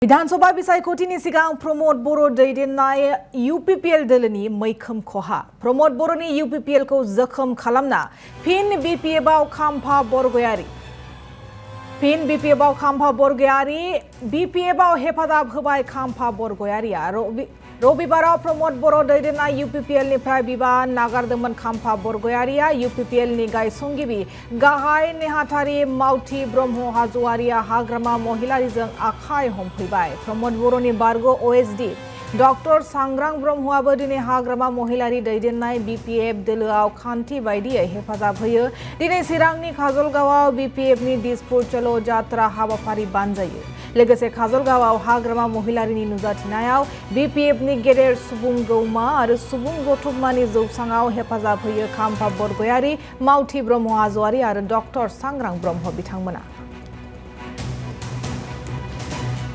विधानसभा बिसायख'थिनि सिगां प्रमोद बर' दैदेननाय UPPL दोलोनि मैखोम खहा प्रमोद बर'नि UPPL खौ जखम खालामना फिन BPFआव खाम्फा बरगयारि BPFआव हेफाजाब होबाय खाम्फा बरगयारिया रबिबाराव प्रमोद बर' दैदेननाय UPPL निफ्राय बिबान नागारदोंमोन खाम्फा बरगयारिया UPPL नि गायसंगिरि गाहाय नेहाथारि मावथि ब्रह्म हाज'वारिया हाग्रामा महिलारिजों आखाय हमफैबाय प्रमोद बर'नि बारग' OSD डॉक्टर सांग्रां ब्रह्मआबो दिनै हाग्रामा महिलारि दैदेननाय BPF दोलोआव खान्थि बायदियै हेफाजाब होयो दिनै चिरांनि काजलगावआव BPF नि दिसपुर चलो जात्रा हाबाफारि बानजायो लोगोसे काजलगावआव हाग्रामा महिलारिनि नुजाथिनायाव BPF नि गेदेर सुबुं गौमा आरो सुबुं जथुम्मानि जौसाङाव हेफाजाब होयो खाम्फा बरगयारि मावथि ब्रह्म हाज'वारि आरो डॉक्टर सांग्रां ब्रह्म बिथांमोना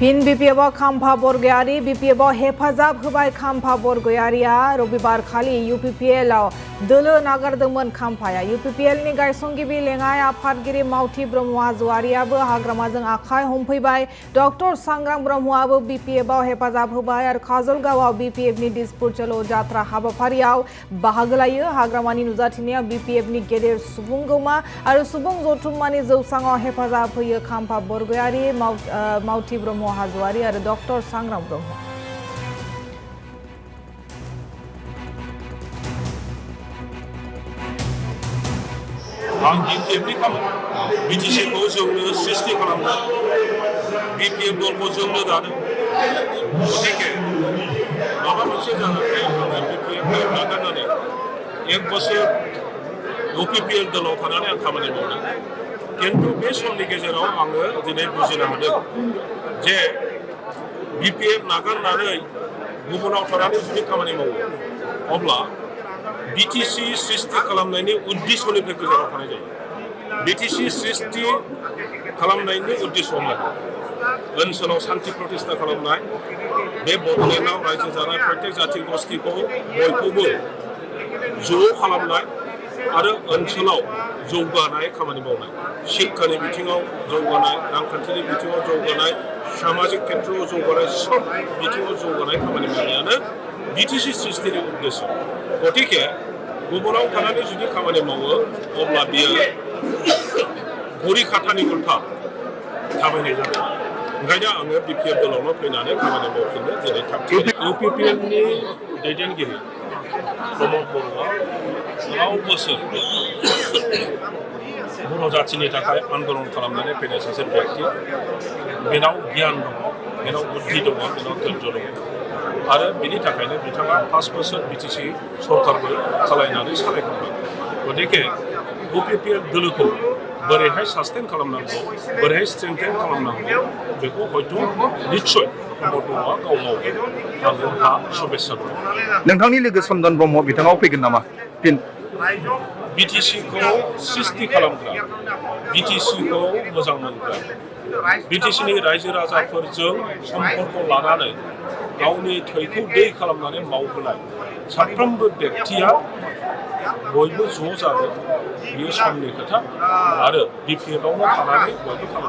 फिन BPFआव खाम्फा बरगयारि BPFआव हेफाजाब होबाय खाम्फा बरगयारिया रबिबार खालि UPPLआव दोलो नागारदोंमोन खाम्फाया UPPL नि गायसंगिरि लेङाइ आफादगिरि मावथि ब्रह्म हाज'वारियाबो हाग्रामाजों आखाय हमफैबाय डॉक्टर सांग्रां ब्रह्मआबो BPFआव हेफाजाब होबाय आरो काजलगावआव BPF नि दिसपुर चलो जात्रा हाबाफारियाव बाहागो लायो हाग्रामानि नुजाथिनायाव BPF नि गेदेर सुबुं गौमा आरो सुबुं जथुम्मानि जौसाङाव हेफाजाब होयो खाम्फा बरगयारि मावथि ब्रह्म हाज'वारि आरो डॉक्टर सांग्रां ब्रह्म आं BPF नि खामानि BTC खौ जोंनो सृष्टि खालामनो BPF दलखौ जोंनो दानो गतिके माबा मोनसे जानानै आङो BPF नागारनानै 1 बोसोर UPPL दलाव थानानै आं खामानि मावदों किन्तु बे समनि गेजेराव आङो दिनै बुजिनो हादों जे BPF नागारनानै गुबुनाव थानानै जुदि खामानि मावो अब्ला BTC सृष्टि खालामनायनि उद्देश्यनिफ्राय गोजानाव थानाय जायो BTC सृष्टि खालामनायनि उद्देश्यआ मा ओनसोलाव शान्ति प्रतिष्ठा खालामनाय बे बड'लेण्डआव रायजो जानाय प्रत्येक जाथि गस्थिखौ बयखौबो ज' खालामनाय आरो ओनसोलाव जौगानाय खामानि मावनाय शिक्षानि बिथिङाव जौगानाय रांखान्थिनि बिथिङाव जौगानाय सामाजिक खेत्रआव जौगानाय सब बिथिङाव जौगानाय खामानि मावनायानो BTC सृष्टिनि उद्देश्य गतिके गुबुनाव थानानै जुदि खामानि मावो अब्ला बियो घरि खाटानि उल्था थाबायनाय जागोन ओंखायनो आङो BPF दलावनो फैनानै खामानि मावफिननो दिनै थाग UPPL नि दैदेनगिरि प्रमोद बर'आ 9 बोसोर बर' जाथिनि थाखाय आन्दलन खालामनानै फैनाय सासे व्यक्ति बेनाव गियान दङ बेनाव बुद्धि दङ बेनाव धैर्य दङ आरो बेनि थाखायनो बिथाङा 5 बोसोर BTC सरकारबो सालायनानै सालायखांबाय गतिके UPPL दोलोखौ बोरैहाय सास्टेन खालामनांगौ बोरैहाय स्ट्रेंथेन खालामनांगौ बेखौ हयथ' निस्सय प्रमोद बर'आ गाव मावगोन आंहा शुभेच्छा दं नोंथांनि लोगो चन्दन ब्रह्म बिथाङाव फैगोन नामा फिन BTC खौ सृष्टि खालामग्रा BTC खौ मोजां मोनग्रा BTC नि रायजो राजाफोरजों सम्पर्क लानानै गावनि थैखौ दै खालामनानै मावहोनाय साफ्रोमबो व्यक्तिया बयबो ज' जागोन बेयो समनि खोथा आरो BPFआवनो थानानै बयबो खामानि